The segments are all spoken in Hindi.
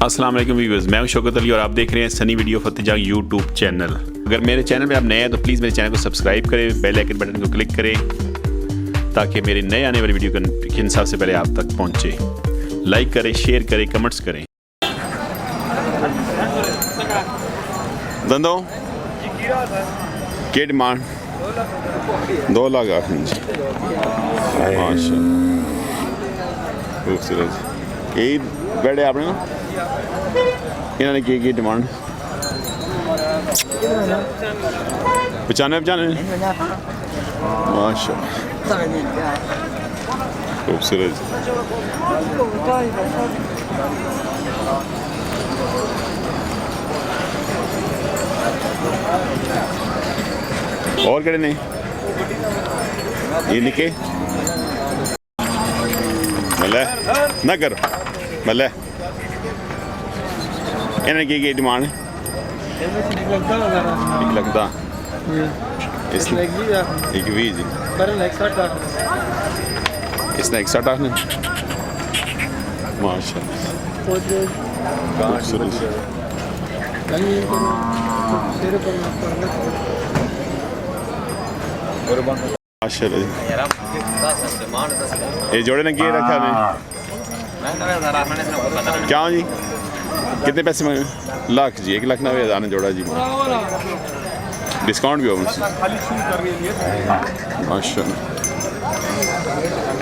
अस्सलाम वालेकुम व्यूअर्स, मैं हूं शौकत अली और आप देख रहे हैं Sunny video Fateh Jang YouTube channel. अगर मेरे चैनल पे आप नए हैं तो प्लीज़ मेरे चैनल को सब्सक्राइब करें, बेल आइकन बटन को क्लिक करें ताकि मेरे नए आने वाली वीडियो का सबसे पहले आप तक पहुंचे। लाइक करें, शेयर करें, कमेंट्स करें। दंदो के डिमांड 2 लाख माशा खूबसूरत। यही बेड है आपने ना, इन्होंने की डिमांड 95 माशा खूबसूरत। और कड़े नहीं ये निके मल्ले ना करो मल्ले इन्हें की डिमांड है 1 लाख दा इसने एक 20 जी इसने 160 आखने माशाल्लाह। ये जोड़े ने किए रखा ने क्या जी, कितने पैसे मांगे? लाख जी, 1,90,000 ने जोड़ा जी। डिस्काउंट भी हो माशाल्लाह।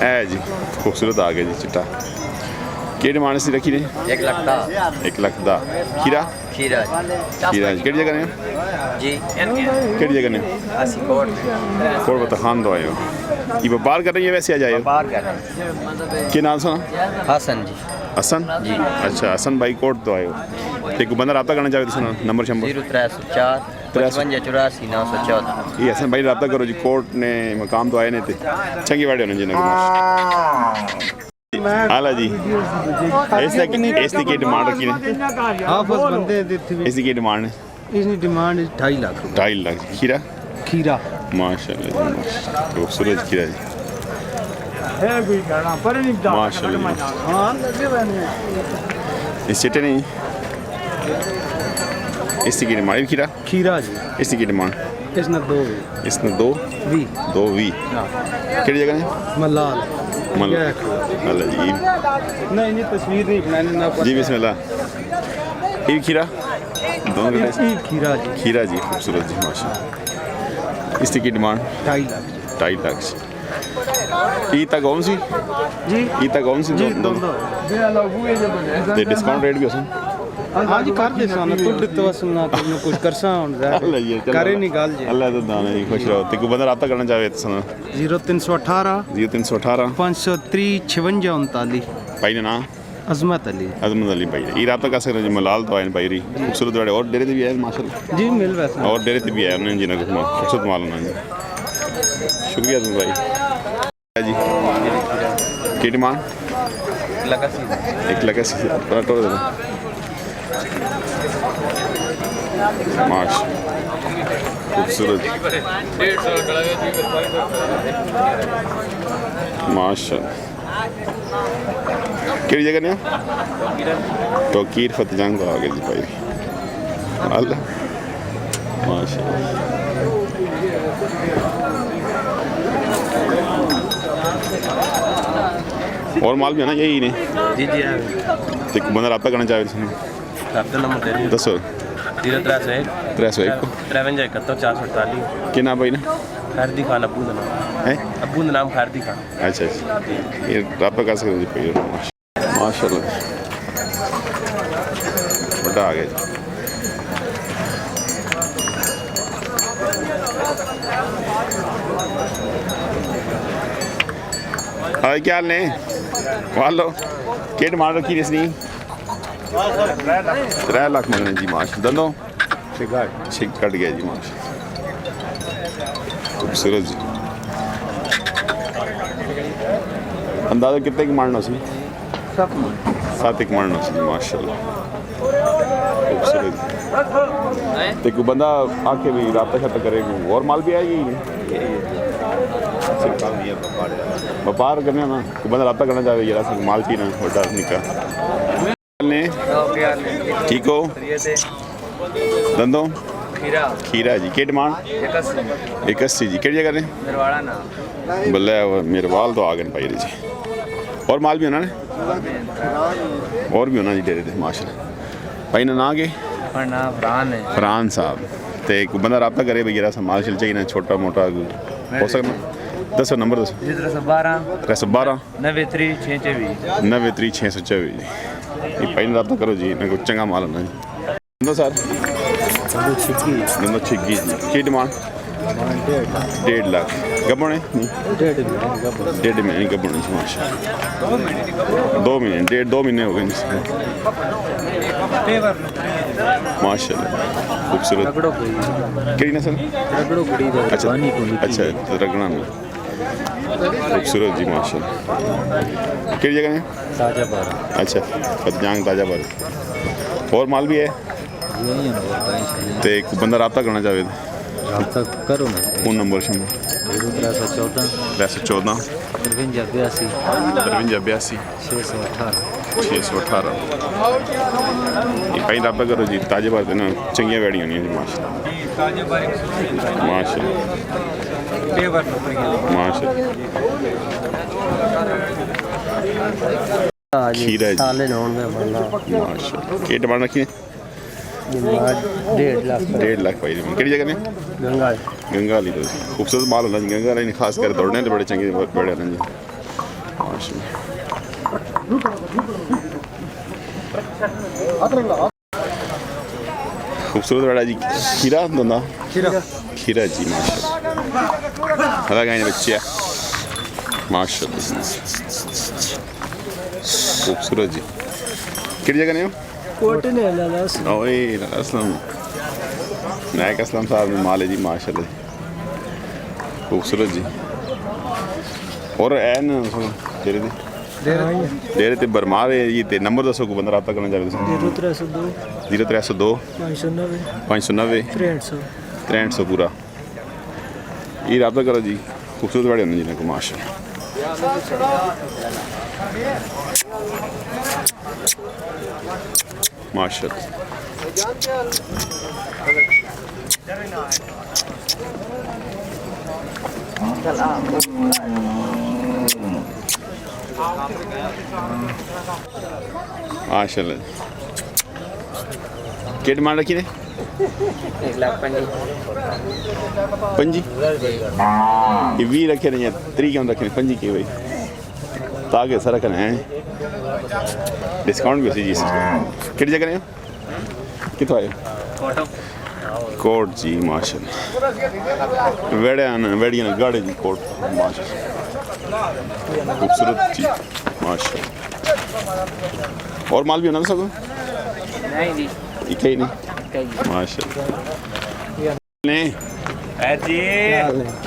है जी खूबसूरत आ गया जी चिट्टा। के डिमांड से रखी ने 1 लाख दा 1 लाख दा। खीरा खीरा खीरा केड़ी जगह ने जी केड़ी जगह ने असी कोट कोट बता खान दो आयो ये व्यापार कर रही है वैसे आ जाए बाहर कर के नाम सुना हसन जी हसन जी। अच्छा हसन भाई कोट तो आयो ते को बंदा रब्ता करना चाहे तो सुना नंबर शंबर 0304 5584 914। ये हसन भाई रब्ता करो जी। कोट ने मकाम तो आए ने ते चंगी वाड़े होने जी ना आला जी। इसकी की डिमांड रखी ने आपस बंदे देते इसकी की डिमांड है इसकी डिमांड 2.5 लाख रुपए। 2.5 लाख। खीरा खीरा माशाल्लाह जी माशाल्लाह खूबसूरत खीरा जी माशाल्लाह। हाँ लगे बने इस चिट्टे नहीं इसकी की डिमांड खीरा खीरा जी इसकी की डिमांड इसने 2 इसने 2.20 केड़ी जगह ने मलाल अल्लाह जी नहीं ये तस्वीर नहीं बनाने ना जी बिस्मिल्लाह। ये खीरा दोनों ये खीरा जी खीरा जी खूबसूरत जी माशाल्लाह। इसकी की डिमांड 2.5 लाख 2.5 लाख ई तक कौन सी जी ई तक कौन सी दोनों ते डिस्काउंट रेट भी होसन हाँ जी कर दे सोना तू तो सुनना तुम कुछ करसा अल्लाह ये करे नहीं गाल जी अल्लाह तो दाने जी खुश रहो ते को बंदा रब्ता करना चाहे तो सुना 0318 0318 503 5639 भाई ने नाम अजमत अली अजमत अली भाई ये रब्ता कर सकते जी मलाल तो आए भाई री खूबसूरत बड़े और डेरे भी है माशाल्लाह जी मिल वैसे और डेरे भी है उन्होंने जी ना खूबसूरत माल होना जी। शुक्रिया तुम भाई जी। की डिमांड 1 लाख 80 टोल देना माश खूबसूरत माशाल्लाह। केड़ी जगह ने टोकीर फतेहजंग आ गए जी भाई अल्लाह माशाल्लाह। और माल भी है ना यही नहीं जी जी तो बंदा रब्ता करना चाहे तो आपका नंबर दे दसो 0301 301 53 71 448 के नाम भाई ना खैरदी खान अब्बू का नाम है अब्बू का नाम खैरदी खान। अच्छा अच्छा ये रब्ता कर सकते जी भाई माशाल्लाह बड़ा आ गया जी। हाय क्या हाल ने वालो के डिमांड रखी इसने 3 लाख मंगने जी माश दोनों छिक कट गया जी माश खूबसूरत जी। अंदाजा कितने की मारना सी 7 एक मारना सी माशाल्लाह खूबसूरत। तो कोई बंदा आके भी रब्ता शब्ता करेगा और माल भी आएगी व्यापार करने ना कोई बंदा रब्ता करना चाहे माल पीना बड़ा निका ने ठीक हो दंदों खीरा जी के डिमांड 81 जी केड़ी जगह ने बल्ले मेरे वाल तो आ गए भाई जी और माल भी होना ने और भी होना जी डेरे दे माशाल्लाह भाई ना ना के फरहान साहब तो एक बंदा रब्ता करे भाई जरा सा माल चल चाहिए ना छोटा मोटा हो सकता दसो नंबर दसो 312 93 624 जी ये भाई ने रब्ता करो जी ना कुछ चंगा माल होना जी दो सर नंबर छिग्गी जी की डिमांड 1.5 लाख गब्बन है डेढ़ महीने गब्बन है माशाल्लाह 2 महीने 2 महीने हो गए माशाल्लाह खूबसूरत केड़ी नस्ल अच्छा अच्छा रगड़ा में खूबसूरत जी माशाल्लाह केड़ी जगह है अच्छा पतजांग ताजाबार और माल भी है तो एक बंदा रब्ता करना चाहे करो ना फोन नंबर 314 314 53 52 618 ये कहीं रब्ता करो जी ताजे बार ना चंगियां गाड़ी होनी जी माशाल्लाह खीरा जी माशाल्लाह के डिमांड रखी है 1.5 लाख भाई केड़ी जगह ने गंगाली तो खूबसूरत माल होना जी गंगाली खास कर दौड़ने तो बड़े चंगे बड़े होना जी खूबसूरत बड़ा जी खीरा धंधा खीरा जी माशाल्लाह हला गाय ने बच्चे माशाल्लाह खूबसूरत जी केड़ी जगह ने हो ओए असलम नायक असलम साहब ने माल है जी माशाल्लाह खूबसूरत जी और है ना डेरे ते बरमार है ये ते नंबर दसो को बंदा रब्ता करना चाहे 0302 590 6300 पूरा ये रब्ता करो जी खूबसूरत बड़े होने जी को माशाल्लाह माशाल्लाह माशाल्लाह क्या डिमांड रखी ने 1 लाख पंजी ये 20 रखे ने या 3 क्यों रखे ने पंजी के भाई ताकि सारा करना है डिस्काउंट भी उसी जी कितनी जगह ने कितों आए कोट जी माशाल्लाह वेड़ियां गाड़े जी कोट माशाल्लाह खूबसूरत जी माशाल्लाह और माल भी होना सको नहीं जी एक ही नहीं माशाल्लाह ने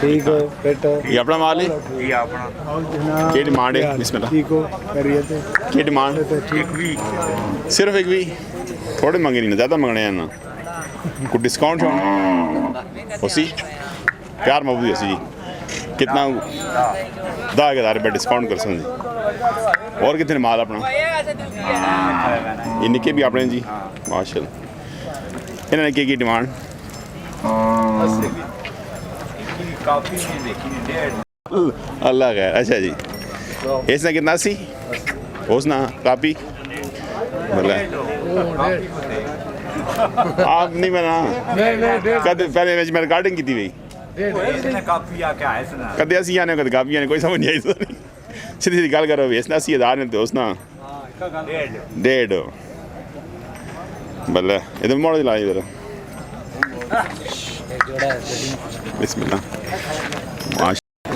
ठीक हो बेटा ये अपना माल है ये अपना क्या डिमांड है बिस्मिल्लाह ठीक हो करिए थे क्या डिमांड सिर्फ एक भी थोड़े मंगे नहीं ना ज़्यादा मंगने हैं ना कुछ डिस्काउंट हो उसी प्यार मौजूद उसी कितना 10,000 रुपये डिस्काउंट कर सकते और कितने माल अपना ये निके भी अपने जी माशाल्लाह इन्होंने की डिमांड अल्लाह खैर अच्छा जी इसने कितना सी उसना कापी मतलब आप नहीं बना कद पहले मैं रिकॉर्डिंग की थी भाई कदे असी आने कद कापी आने कोई समझ नहीं आई सीधी सीधी गल करो इसने 80,000 ने तो उसना 1.5 बल्ले इधर मोड़ दिला इधर बिस्मिल्लाह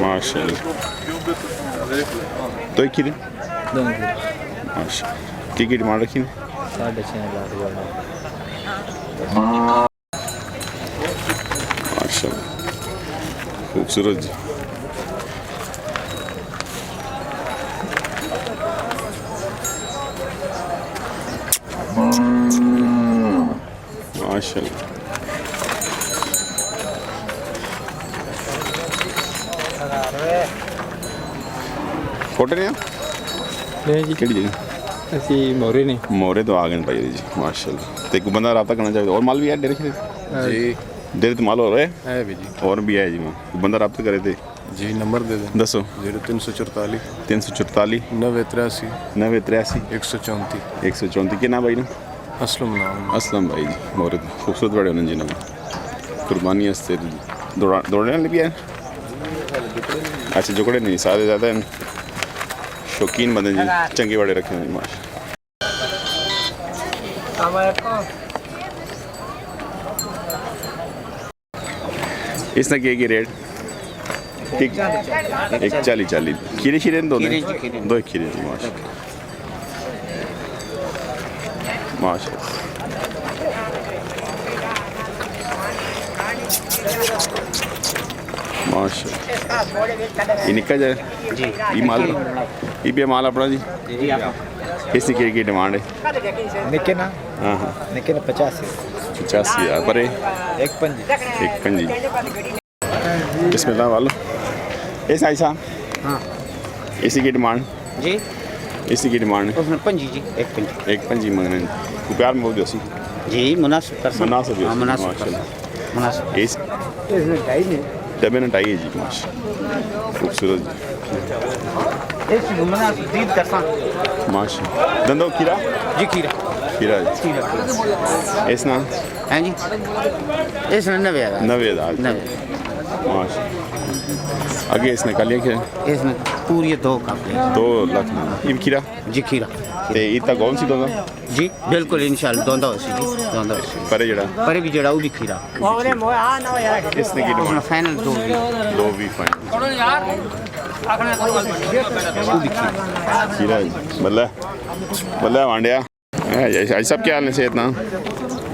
माशाल्लाह तो एक ही माशाल्लाह की डिमांड रखी 6.5 लाख माशाल्लाह खूबसूरत जी माशाल्लाह फोटो नहीं नहीं जी केड़ी जगह ਅਸੀਂ ਮੋਰੇ ਨੇ मोहरे तो आ गए भाई जी माशाल्लाह। तो एक बंदा रब्ता करना चाहिए और माल भी है डेरे जी डेरे तो माल हो रहा है है भी जी और भी है जी वहाँ कोई बंदा रब्ता करे थे जी नंबर दे दें दसो 0344 344 983 983 134 134 के नाम भाई ना असलम नाम असलम भाई जी मोहरे खूबसूरत बड़े होने जी ना कुर्बानी हस्ते दौड़ने वाले भी है अच्छा जुकड़े नहीं सारे ज़्यादा शौकीन बंदे जी चंगे बड़े रखे हैं जी माशा। इसने की रेट ठीक 140 खीरे शीरे दो खीरे जी माशा माशा। माशा ये निका जाए जी ये माल ये भी माल अपना जी इसकी की डिमांड है ਨਿੱਕੇ ਨਾ हाँ हाँ ਨਿੱਕੇ ਨਾ 85 85,000 पर ਇੱਕ ਪੰਜੀ एक पंजी बिस्मिल्लाह वालो इस आई साहब हाँ इसी की डिमांड जी इसी की डिमांड उसमें पंजी जी एक पंजी एक पंजी मंगने को प्यार में बोल दो सी जी मुनासिब कर सकते मुनासिब हाँ मुनासिब कर माशाल्लाह सकते मुनासिब इस इसमें ढाई नहीं डब्बे ने टाई है जी माशा खूबसूरत इस मुनासिब दीद कर सकते माशा धंधो खीरा जी खीरा खीरा जी इस ना हैं जी इसमें 90,000 90,000 90 माशा आगे इसने कल क्या इसमें पूरी 2 कप 2 लाख ये खीरा जी खीरा ते इतना कौन सी दोनों जी बिल्कुल इंशाल्लाह दोंदा होसी जी दोंदा होसी पर जड़ा पर भी जड़ा वो भी खीरा इसने की डिमांड फाइनल 2 भी 2 भी फाइन वो भी खीरा खीरा बल्ला बल्ला वांडिया आई सब क्या हाल ने सेहत ना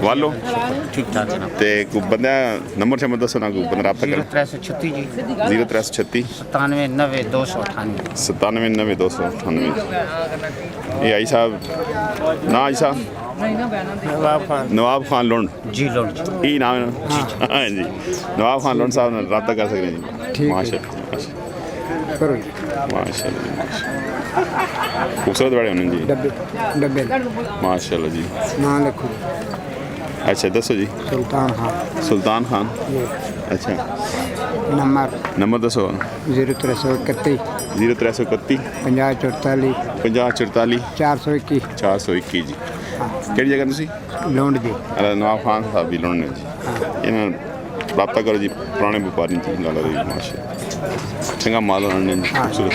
वालो ठीक ठाक जनाब ते को बंदा नंबर से मत दसो ना को बंदा राब्ता करे 0336 जी 0336 97 90 298 97 90 298 ये आई साहब ना आई साहब नवाब खान लोन जी लोड जी ई नाम है हाँ जी नवाब खान लोन साहब ने राब्ता कर सकते हैं जी माशाल्लाह करो माशाल्लाह खूबसूरत बड़े होने जी डब्बे डब्बे माशाल्लाह जी नाम लिखो अच्छा दसो जी सुल्तान खान सुल्तान खान अच्छा नंबर नंबर दसो 0331 0331 5044 5044 421 421 जी ਕਿਹੜੀ ਜਗ੍ਹਾ ਤੁਸੀਂ ਲੋਂਡ ਜੀ ਨਵਾਬ ਖਾਨ ਸਾਹਿਬ ਦੀ ਲੋਨ ਨੇ ਜੀ ਇਹਨਾਂ ਨਾਲ ਰਾਬਤਾ ਕਰੋ ਜੀ ਪੁਰਾਣੇ ਵਪਾਰੀ ਜੀ ਨਾਲ ਰਹੀ ਮਾਸ਼ਾ ਚੰਗਾ ਮਾਲ ਉਹਨਾਂ ਨੇ ਖੂਬਸੂਰਤ